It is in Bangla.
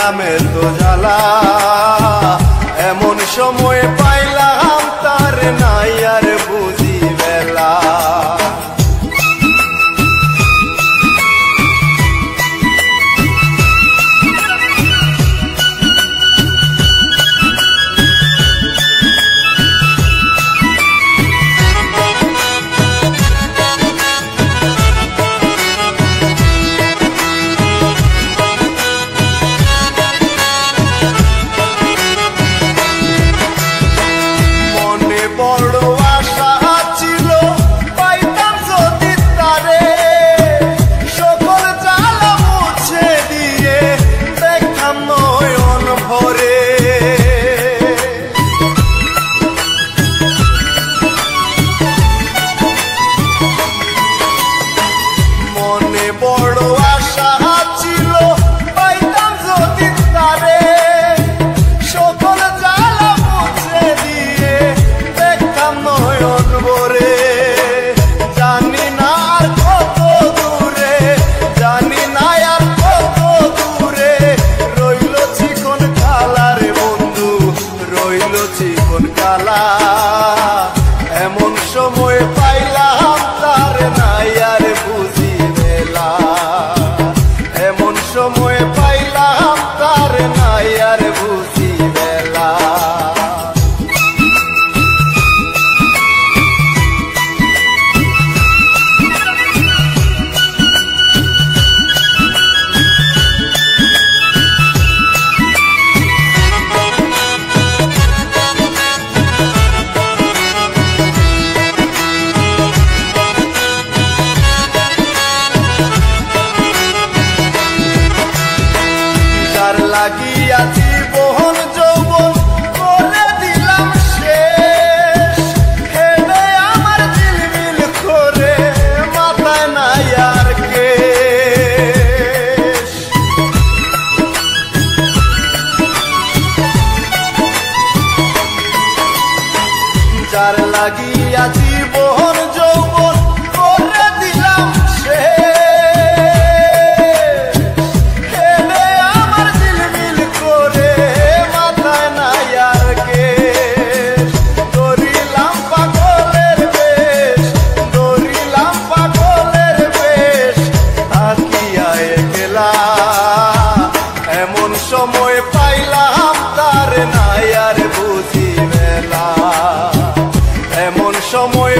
পাইলাম এত জ্বালা, এমন সময় পাইলাম তার নাই আর বুঝি বেলা। বড় আশা ছিল পাইতাম যদি তারে, সকল জ্বালা মুছে দিয়ে দেখতাম নয়ন ভরে। মনে বড় আশা ছিল পাইতাম যদি তারে, সকল জ্বালা মুছে দিয়ে নয়ন ভরে। জানি না আর কত দূরে, জানি না আর কত দূরে রইল চিকন কালা রে বন্ধু, রইল চিকন কালা। এমন সময় পাইলাম তার নাই আর বুঝি বেলা, এমন সময় পাইলাম তার নাই আর বুঝি বেলা। লাগিয়া জীবন যৌবন করে দিলাম শেষ, হেলে আমার ঝিলমিল করে মাথায় নাই আর কেশ। যার লাগিয়া জীবন যৌবন করে দিলাম শেষ, এমন সময় পাইলাম তার নাই আর বুঝি বেলা, এমন সময়